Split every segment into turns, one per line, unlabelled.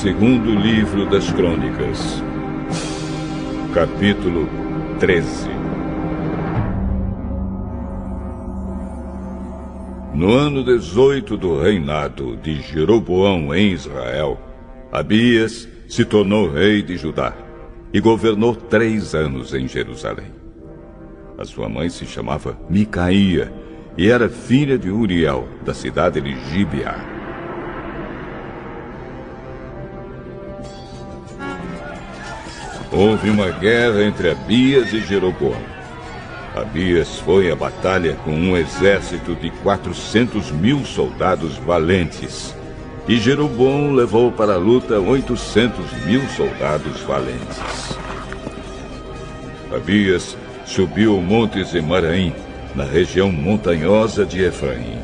Segundo livro das Crônicas, capítulo 13. No ano 18 do reinado de Jeroboão em Israel, Abias se tornou rei de Judá e governou 3 anos em Jerusalém. A sua mãe se chamava Micaía e era filha de Uriel, da cidade de Gibeá. Houve uma guerra entre Abias e Jeroboão. Abias foi à batalha com um exército de 400.000 soldados valentes. E Jeroboão levou para a luta 800.000 soldados valentes. Abias subiu o monte Zemaraim, na região montanhosa de Efraim.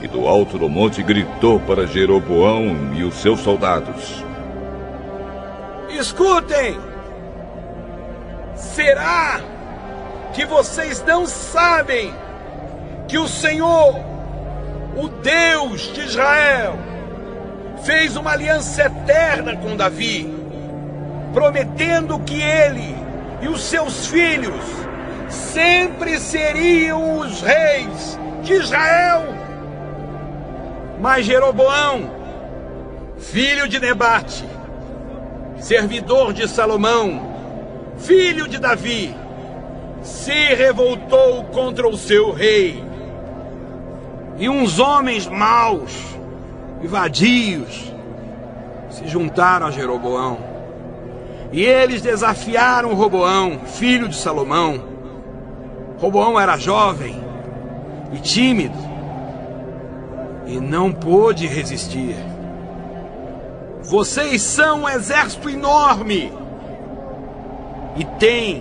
E do alto do monte gritou para Jeroboão e os seus soldados:
Escutem! Será que vocês não sabem que o Senhor, o Deus de Israel, fez uma aliança eterna com Davi, prometendo que ele e os seus filhos sempre seriam os reis de Israel? Mas Jeroboão, filho de Nebate, servidor de Salomão, filho de Davi, se revoltou contra o seu rei. E uns homens maus e vadios se juntaram a Jeroboão. E eles desafiaram Roboão, filho de Salomão. Roboão era jovem e tímido e não pôde resistir. Vocês são um exército enorme e têm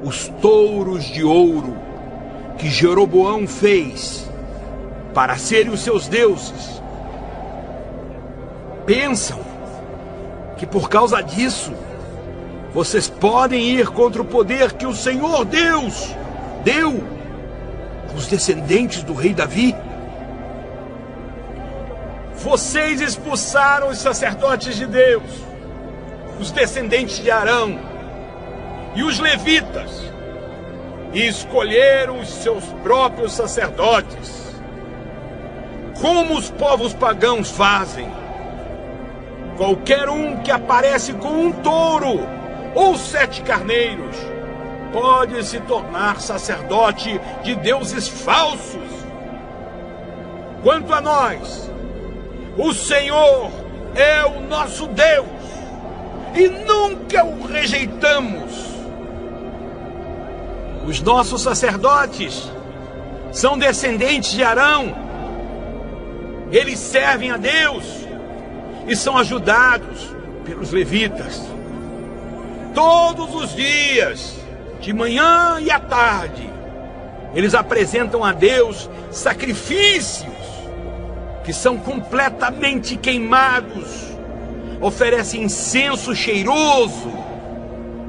os touros de ouro que Jeroboão fez para serem os seus deuses. Pensam que por causa disso vocês podem ir contra o poder que o Senhor Deus deu aos descendentes do rei Davi? Vocês expulsaram os sacerdotes de Deus, os descendentes de Arão e os levitas, e escolheram os seus próprios sacerdotes, como os povos pagãos fazem. Qualquer um que aparece com um touro ou 7 carneiros pode se tornar sacerdote de deuses falsos. Quanto a nós, o Senhor é o nosso Deus e nunca o rejeitamos. Os nossos sacerdotes são descendentes de Arão. Eles servem a Deus e são ajudados pelos levitas. Todos os dias, de manhã e à tarde, eles apresentam a Deus sacrifícios que são completamente queimados, oferecem incenso cheiroso,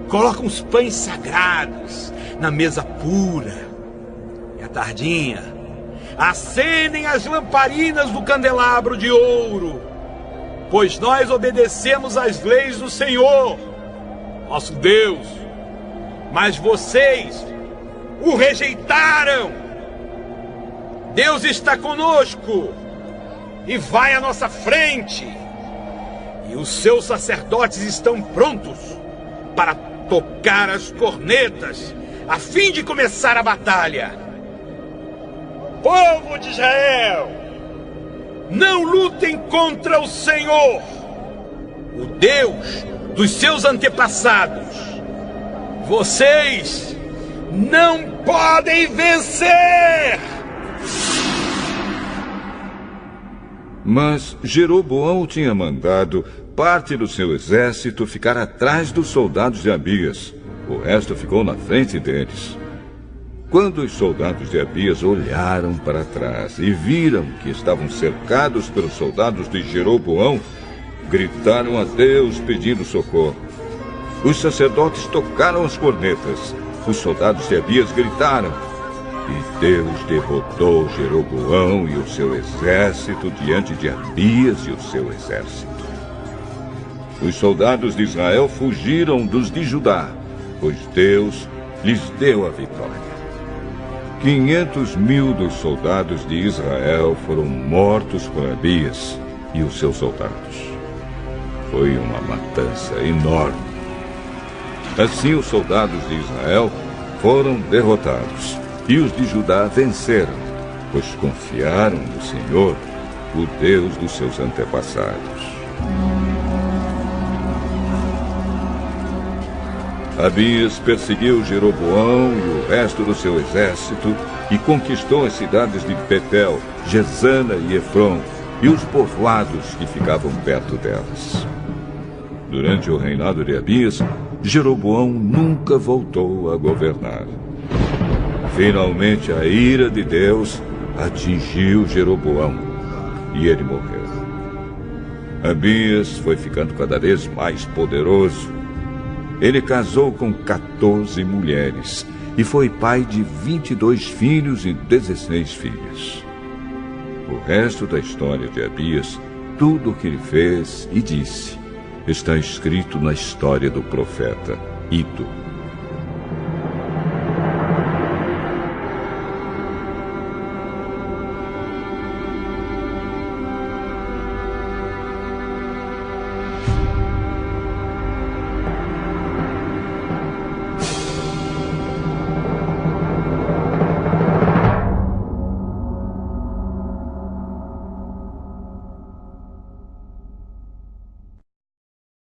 colocam os pães sagrados na mesa pura. E à tardinha, acendem as lamparinas do candelabro de ouro, pois nós obedecemos às leis do Senhor, nosso Deus. Mas vocês o rejeitaram. Deus está conosco e vai à nossa frente, e os seus sacerdotes estão prontos para tocar as cornetas a fim de começar a batalha. Povo de Israel, não lutem contra o Senhor, o Deus dos seus antepassados. Vocês não podem vencer!
Mas Jeroboão tinha mandado parte do seu exército ficar atrás dos soldados de Abias. O resto ficou na frente deles. Quando os soldados de Abias olharam para trás e viram que estavam cercados pelos soldados de Jeroboão, gritaram a Deus pedindo socorro. Os sacerdotes tocaram as cornetas. Os soldados de Abias gritaram. E Deus derrotou Jeroboão e o seu exército diante de Abias e o seu exército. Os soldados de Israel fugiram dos de Judá, pois Deus lhes deu a vitória. 500.000 dos soldados de Israel foram mortos por Abias e os seus soldados. Foi uma matança enorme. Assim, os soldados de Israel foram derrotados e os de Judá venceram, pois confiaram no Senhor, o Deus dos seus antepassados. Abias perseguiu Jeroboão e o resto do seu exército e conquistou as cidades de Betel, Gesana e Efron e os povoados que ficavam perto delas. Durante o reinado de Abias, Jeroboão nunca voltou a governar. Finalmente, a ira de Deus atingiu Jeroboão e ele morreu. Abias foi ficando cada vez mais poderoso. Ele casou com 14 mulheres e foi pai de 22 filhos e 16 filhas. O resto da história de Abias, tudo o que ele fez e disse, está escrito na história do profeta Ido.